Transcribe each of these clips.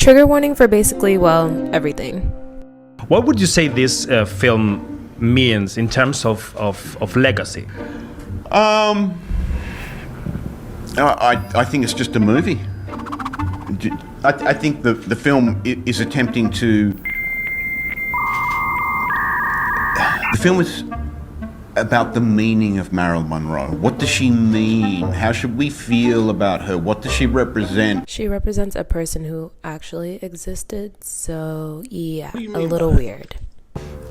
Trigger warning for basically, well, everything. What would you say this film means in terms of legacy? I think it's just a movie. I think the film is attempting to... The film is about the meaning of Marilyn Monroe. What does she mean? How should we feel about her? What does she represent? She represents a person who actually existed, so yeah, a little weird.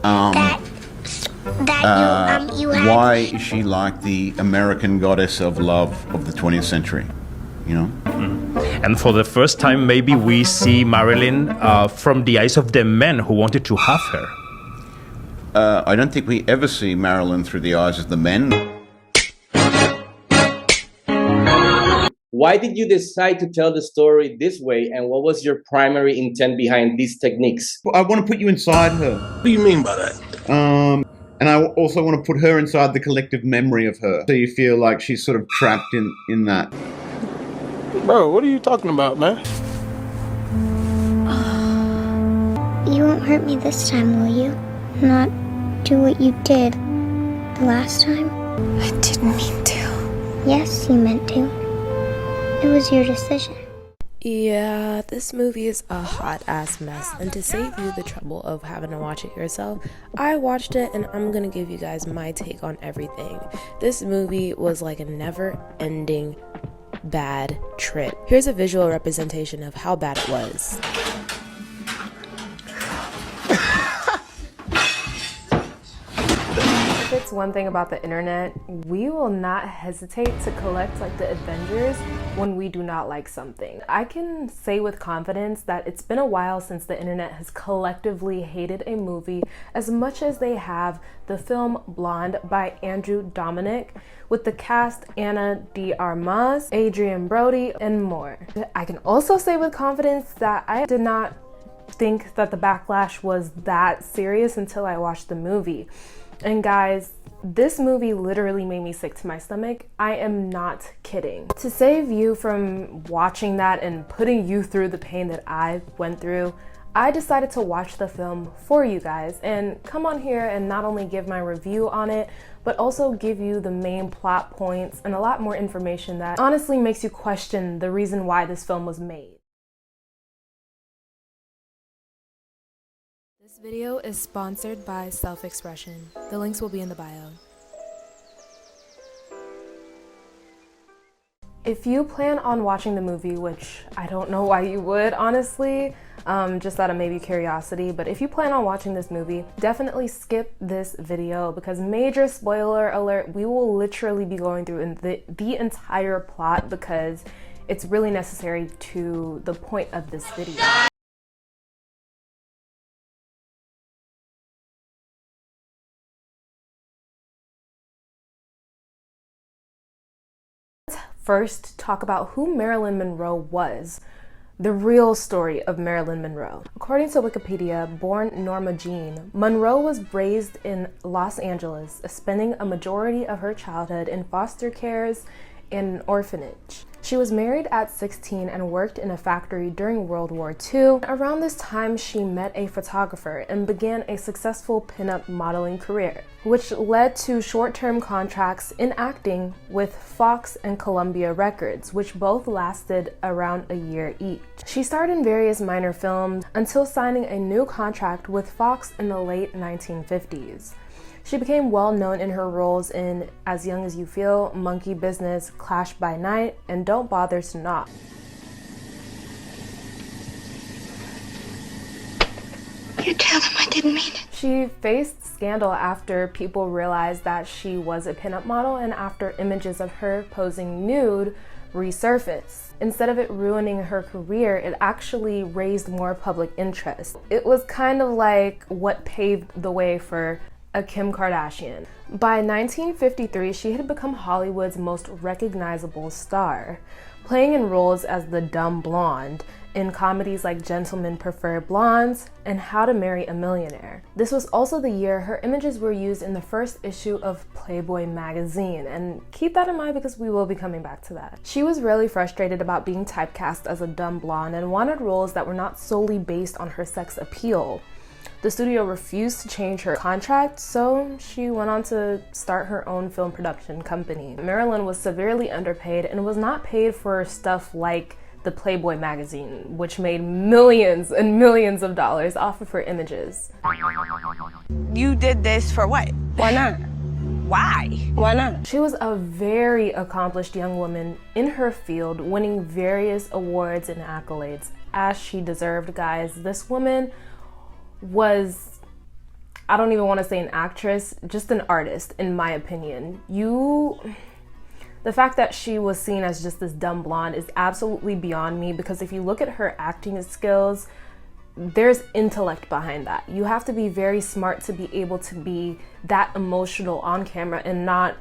Why is she like the American goddess of love of the 20th century? You know? And for the first time, maybe we see Marilyn from the eyes of the men who wanted to have her. I don't think we ever see Marilyn through the eyes of the men. Why did you decide to tell the story this way, and what was your primary intent behind these techniques? I want to put you inside her. What do you mean by that? And I also want to put her inside the collective memory of her. So you feel like she's sort of trapped in that. Bro, what are you talking about, man? You won't hurt me this time, will you? Not do what you did the last time? I didn't mean to. Yes, you meant to. It was your decision. Yeah, this movie is a hot ass mess, and to save you the trouble of having to watch it yourself, I watched it and I'm gonna give you guys my take on everything. This movie was like a never-ending bad trip. Here's a visual representation of how bad it was. If it's one thing about the internet, we will not hesitate to collect like the Avengers when we do not like something. I can say with confidence that it's been a while since the internet has collectively hated a movie as much as they have the film Blonde by Andrew Dominic, with the cast Anna de Armas, Adrian Brody, and more. I can also say with confidence that I did not think that the backlash was that serious until I watched the movie. And guys, this movie literally made me sick to my stomach. I am not kidding. To save you from watching that and putting you through the pain that I went through, I decided to watch the film for you guys and come on here and not only give my review on it, but also give you the main plot points and a lot more information that honestly makes you question the reason why this film was made. This video is sponsored by Self-Expression. The links will be in the bio. If you plan on watching the movie, which I don't know why you would, honestly, just out of maybe curiosity, but if you plan on watching this movie, definitely skip this video because major spoiler alert, we will literally be going through the entire plot because it's really necessary to the point of this video. First, talk about who Marilyn Monroe was. The real story of Marilyn Monroe. According to Wikipedia, born Norma Jean, Monroe was raised in Los Angeles, spending a majority of her childhood in foster cares and an orphanage. She was married at 16 and worked in a factory during World War II. Around this time, she met a photographer and began a successful pinup modeling career, which led to short-term contracts in acting with Fox and Columbia Records, which both lasted around a year each. She starred in various minor films until signing a new contract with Fox in the late 1950s. She became well known in her roles in As Young as You Feel, Monkey Business, Clash by Night, and Don't Bother to Knock. You tell them I didn't mean it. She faced scandal after people realized that she was a pinup model and after images of her posing nude resurfaced. Instead of it ruining her career, it actually raised more public interest. It was kind of like what paved the way for a Kim Kardashian. By 1953, she had become Hollywood's most recognizable star, playing in roles as the dumb blonde in comedies like Gentlemen Prefer Blondes and How to Marry a Millionaire. This was also the year her images were used in the first issue of Playboy magazine, and keep that in mind because we will be coming back to that. She was really frustrated about being typecast as a dumb blonde and wanted roles that were not solely based on her sex appeal. The studio refused to change her contract, so she went on to start her own film production company. Marilyn was severely underpaid and was not paid for stuff like the Playboy magazine, which made millions and millions of dollars off of her images. You did this for what? Why not? Why? Why not? She was a very accomplished young woman in her field, winning various awards and accolades, as she deserved, guys. This woman was, I don't even want to say an actress, just an artist, in my opinion. The fact that she was seen as just this dumb blonde is absolutely beyond me, because if you look at her acting skills, there's intellect behind that. You have to be very smart to be able to be that emotional on camera and not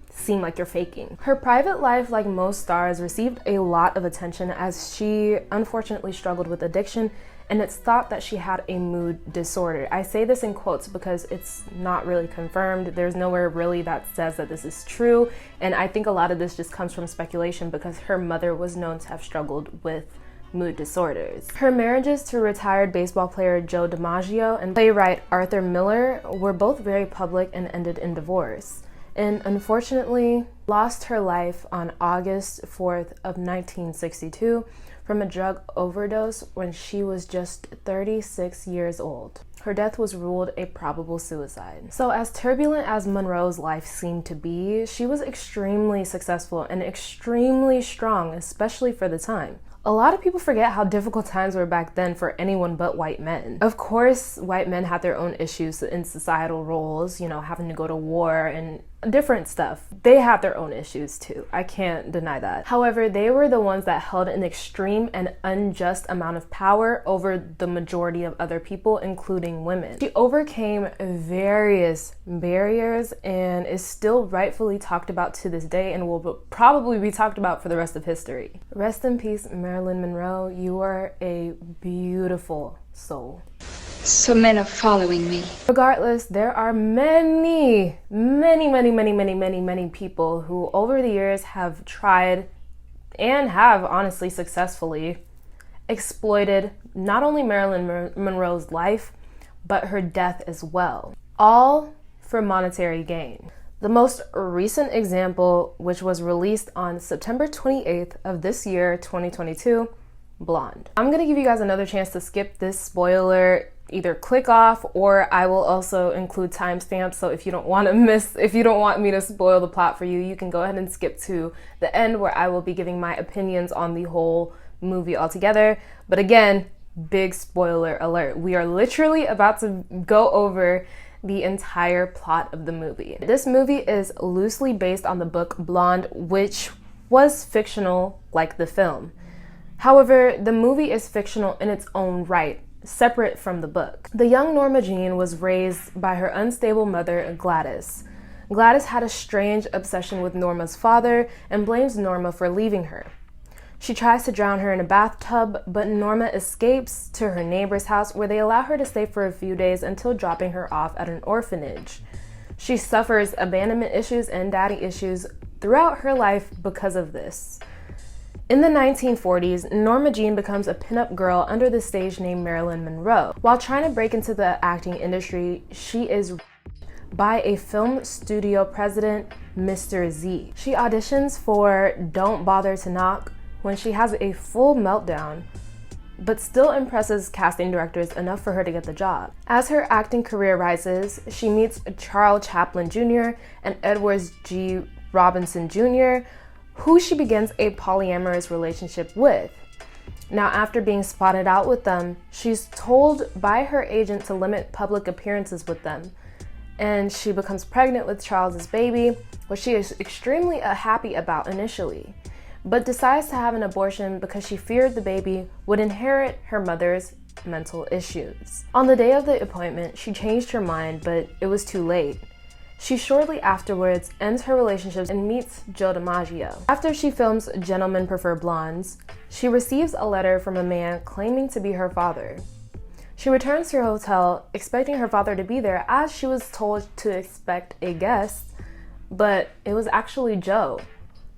seem like you're faking. Her private life, like most stars, received a lot of attention as she unfortunately struggled with addiction, and it's thought that she had a mood disorder. I say this in quotes because it's not really confirmed. There's nowhere really that says that this is true, and I think a lot of this just comes from speculation because her mother was known to have struggled with mood disorders. Her marriages to retired baseball player Joe DiMaggio and playwright Arthur Miller were both very public and ended in divorce, and unfortunately lost her life on August 4th of 1962 from a drug overdose when she was just 36 years old. Her death was ruled a probable suicide. So as turbulent as Monroe's life seemed to be, she was extremely successful and extremely strong, especially for the time. A lot of people forget how difficult times were back then for anyone but white men. Of course, white men had their own issues in societal roles, you know, having to go to war and different stuff. They had their own issues too. I can't deny that. However, they were the ones that held an extreme and unjust amount of power over the majority of other people, including women. She overcame various barriers and is still rightfully talked about to this day and will probably be talked about for the rest of history. Rest in peace, Marilyn Monroe. You are a beautiful soul. So men are following me. Regardless, there are many people who over the years have tried and have honestly successfully exploited not only Marilyn Monroe's life, but her death as well, all for monetary gain. The most recent example, which was released on September 28th of this year, 2022, Blonde. I'm gonna give you guys another chance to skip this spoiler, either click off, or I will also include timestamps, so if you don't want me to spoil the plot for you, you can go ahead and skip to the end where I will be giving my opinions on the whole movie altogether. But again, big spoiler alert. We are literally about to go over the entire plot of the movie. This movie is loosely based on the book Blonde, which was fictional like the film. However, the movie is fictional in its own right, separate from the book. The young Norma Jean was raised by her unstable mother, Gladys. Gladys had a strange obsession with Norma's father and blames Norma for leaving her. She tries to drown her in a bathtub, but Norma escapes to her neighbor's house where they allow her to stay for a few days until dropping her off at an orphanage. She suffers abandonment issues and daddy issues throughout her life because of this. In the 1940s, Norma Jean becomes a pinup girl under the stage name Marilyn Monroe. While trying to break into the acting industry, she is by a film studio president, Mr. Z. She auditions for Don't Bother to Knock when she has a full meltdown, but still impresses casting directors enough for her to get the job. As her acting career rises, she meets Charles Chaplin Jr. and Edward G. Robinson Jr., who she begins a polyamorous relationship with. Now, after being spotted out with them, she's told by her agent to limit public appearances with them, and she becomes pregnant with Charles's baby, which she is extremely happy about initially, but decides to have an abortion because she feared the baby would inherit her mother's mental issues. On the day of the appointment, she changed her mind, but it was too late. She shortly afterwards ends her relationship and meets Joe DiMaggio. After she films Gentlemen Prefer Blondes, she receives a letter from a man claiming to be her father. She returns to her hotel expecting her father to be there, as she was told to expect a guest, but it was actually Joe,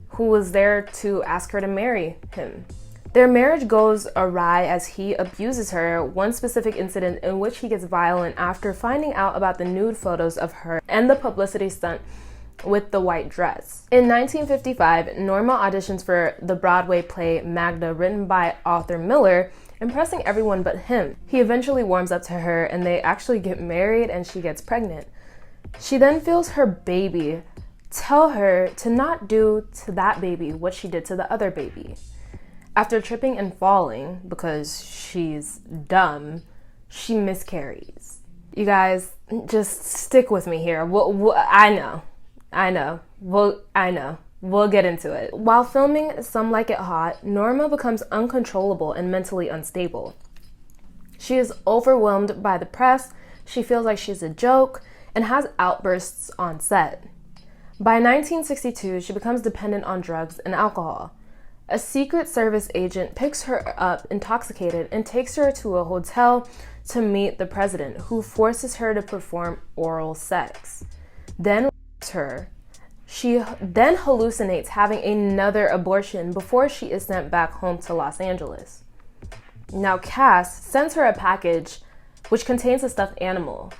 who was there to ask her to marry him. Their marriage goes awry as he abuses her, one specific incident in which he gets violent after finding out about the nude photos of her and the publicity stunt with the white dress. In 1955, Norma auditions for the Broadway play Magda, written by Arthur Miller, impressing everyone but him. He eventually warms up to her and they actually get married and she gets pregnant. She then feels her baby tell her to not do to that baby what she did to the other baby. After tripping and falling, because she's dumb, she miscarries. You guys, just stick with me here. I know. We'll get into it. While filming Some Like It Hot, Norma becomes uncontrollable and mentally unstable. She is overwhelmed by the press, she feels like she's a joke, and has outbursts on set. By 1962, she becomes dependent on drugs and alcohol. A Secret Service agent picks her up intoxicated and takes her to a hotel to meet the president, who forces her to perform oral sex, then rapes her. She then hallucinates having another abortion before she is sent back home to Los Angeles. Now Cass sends her a package which contains a stuffed animal,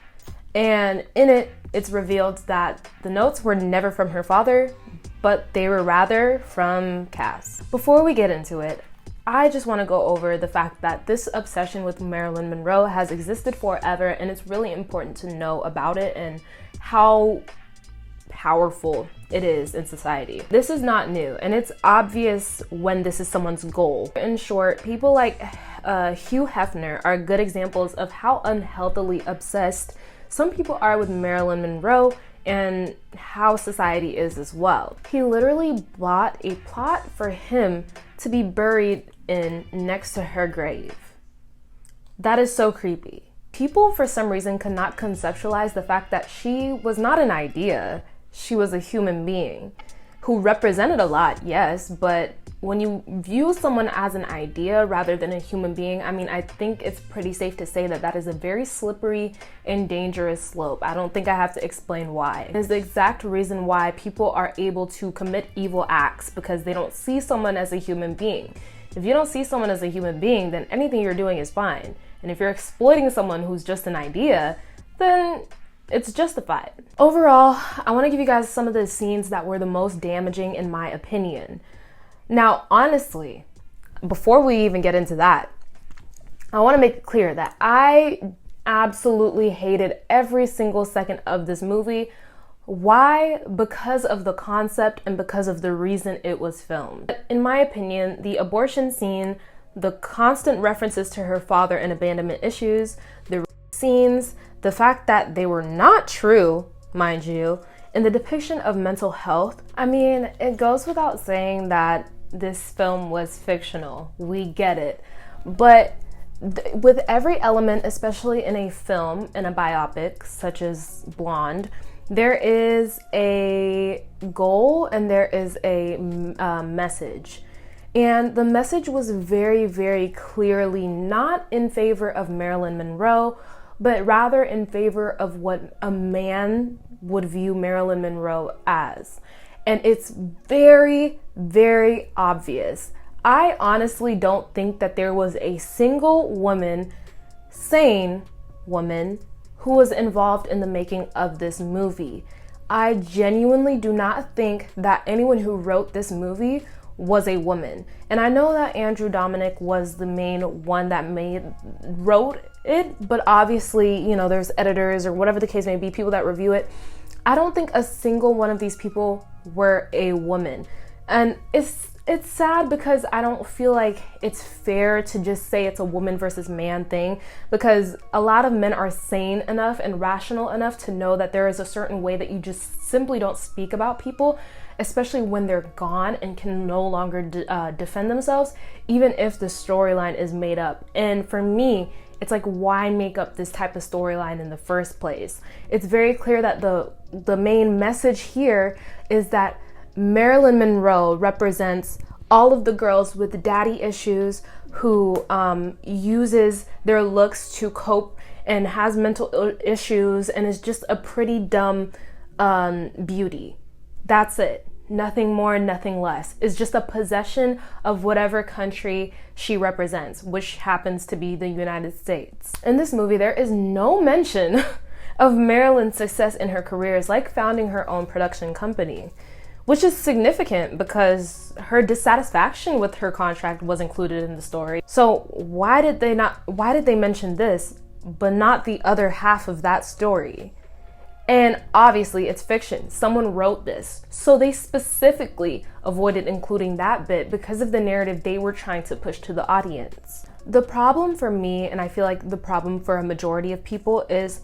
and in it, it's revealed that the notes were never from her father, but they were rather from Cass. Before we get into it, I just want to go over the fact that this obsession with Marilyn Monroe has existed forever, and it's really important to know about it and how powerful it is in society. This is not new, and it's obvious when this is someone's goal. In short, people like Hugh Hefner are good examples of how unhealthily obsessed some people are with Marilyn Monroe and how society is as well. He literally bought a plot for him to be buried in next to her grave. That is so creepy. People, for some reason, could not conceptualize the fact that she was not an idea. She was a human being who represented a lot, yes, but when you view someone as an idea rather than a human being, I mean, I think it's pretty safe to say that that is a very slippery and dangerous slope. I don't think I have to explain why. It's the exact reason why people are able to commit evil acts, because they don't see someone as a human being. If you don't see someone as a human being, then anything you're doing is fine. And if you're exploiting someone who's just an idea, then it's justified. Overall, I want to give you guys some of the scenes that were the most damaging in my opinion. Now, honestly, before we even get into that, I want to make it clear that I absolutely hated every single second of this movie. Why? Because of the concept and because of the reason it was filmed. In my opinion, the abortion scene, the constant references to her father and abandonment issues, the scenes, the fact that they were not true, mind you, and the depiction of mental health, I mean, it goes without saying that this film was fictional. We get it. But with every element, especially in a film, in a biopic, such as Blonde, there is a goal and there is a message. And the message was very, very clearly not in favor of Marilyn Monroe, but rather in favor of what a man would view Marilyn Monroe as. And it's very, very obvious. I honestly don't think that there was a single woman, sane woman, who was involved in the making of this movie. I genuinely do not think that anyone who wrote this movie was a woman. And I know that Andrew Dominic was the main one that wrote it, but obviously, you know, there's editors or whatever the case may be, people that review it. I don't think a single one of these people were a woman. And it's sad because I don't feel like it's fair to just say it's a woman versus man thing, because a lot of men are sane enough and rational enough to know that there is a certain way that you just simply don't speak about people, especially when they're gone and can no longer defend themselves, even if the storyline is made up. And for me, It's like, why make up this type of storyline in the first place? It's very clear that the main message here is that Marilyn Monroe represents all of the girls with daddy issues who uses their looks to cope and has mental issues and is just a pretty dumb beauty. That's it. Nothing more, nothing less. It's just a possession of whatever country she represents, which happens to be the United States. In this movie, there is no mention of Marilyn's success in her careers, like founding her own production company, which is significant because her dissatisfaction with her contract was included in the story. So why did they mention this, but not the other half of that story? And obviously it's fiction. Someone wrote this. So they specifically avoided including that bit because of the narrative they were trying to push to the audience. The problem for me, and I feel like the problem for a majority of people, is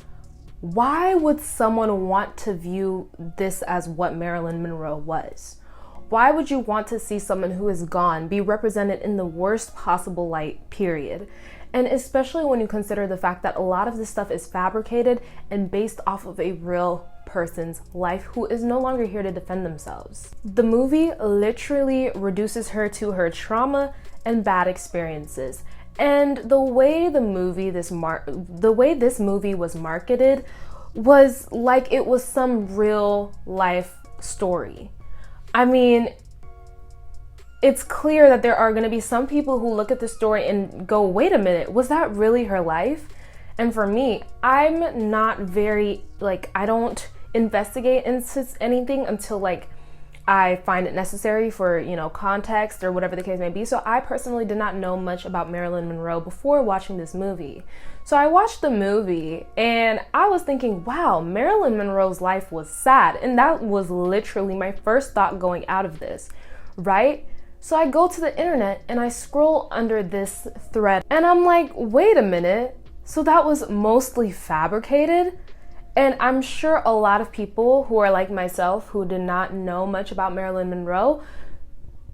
why would someone want to view this as what Marilyn Monroe was? Why would you want to see someone who is gone be represented in the worst possible light, period? And especially when you consider the fact that a lot of this stuff is fabricated and based off of a real person's life who is no longer here to defend themselves. The movie literally reduces her to her trauma and bad experiences. And the way this movie was marketed was like it was some real life story. I mean, it's clear that there are going to be some people who look at the story and go, wait a minute, was that really her life? And for me, I'm not very, I don't investigate into anything until I find it necessary for, context or whatever the case may be. So I personally did not know much about Marilyn Monroe before watching this movie. So I watched the movie and I was thinking, wow, Marilyn Monroe's life was sad. And that was literally my first thought going out of this, right? So I go to the internet and I scroll under this thread and I'm like, wait a minute. So that was mostly fabricated? And I'm sure a lot of people who are like myself, who did not know much about Marilyn Monroe,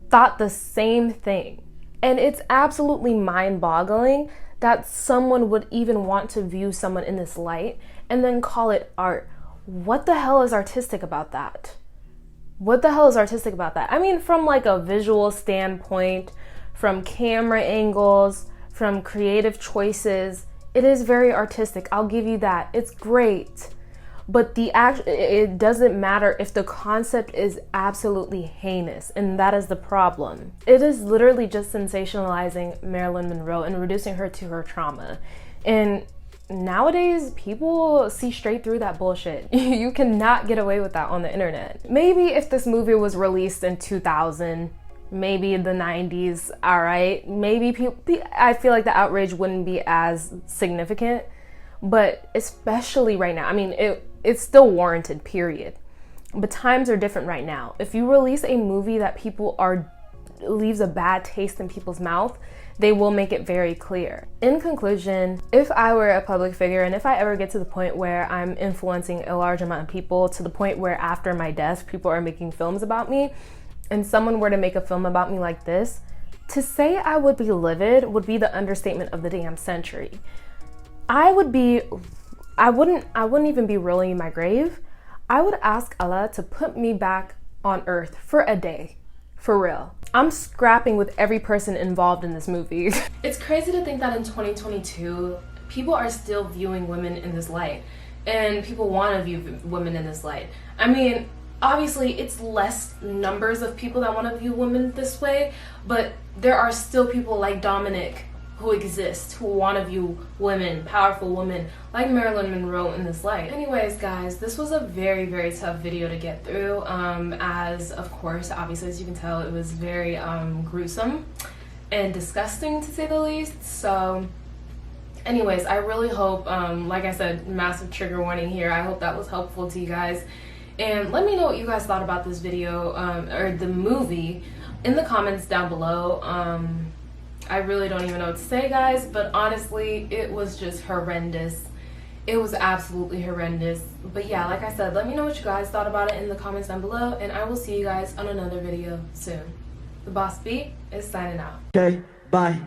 thought the same thing. And it's absolutely mind-boggling that someone would even want to view someone in this light and then call it art. What the hell is artistic about that? What the hell is artistic about that? I mean, from a visual standpoint, from camera angles, from creative choices, it is very artistic. I'll give you that. It's great. But it doesn't matter if the concept is absolutely heinous, and that is the problem. It is literally just sensationalizing Marilyn Monroe and reducing her to her trauma. And nowadays, people see straight through that bullshit. You cannot get away with that on the internet. Maybe if this movie was released in 2000, maybe in the 90s, all right, maybe I feel like the outrage wouldn't be as significant, but especially right now, I mean, it's still warranted, period. But times are different right now. If you release a movie that leaves a bad taste in people's mouth, they will make it very clear. In conclusion, if I were a public figure and if I ever get to the point where I'm influencing a large amount of people, to the point where after my death, people are making films about me, and someone were to make a film about me like this, to say I would be livid would be the understatement of the damn century. I wouldn't even be rolling in my grave. I would ask Allah to put me back on earth for a day. For real. I'm scrapping with every person involved in this movie. It's crazy to think that in 2022, people are still viewing women in this light. And people want to view women in this light. I mean, obviously it's less numbers of people that want to view women this way, but there are still people like Dominic who exist, who want to view women, powerful women, like Marilyn Monroe in this light. Anyways, guys, this was a very, very tough video to get through, as, of course, obviously, as you can tell, it was very gruesome and disgusting, to say the least. So, anyways, I really hope, like I said, massive trigger warning here, I hope that was helpful to you guys. And let me know what you guys thought about this video, or the movie, in the comments down below. I really don't even know what to say, guys, but honestly, it was just horrendous. It was absolutely horrendous. But yeah, like I said, let me know what you guys thought about it in the comments down below, and I will see you guys on another video soon. The Boss B is signing out. Okay, bye.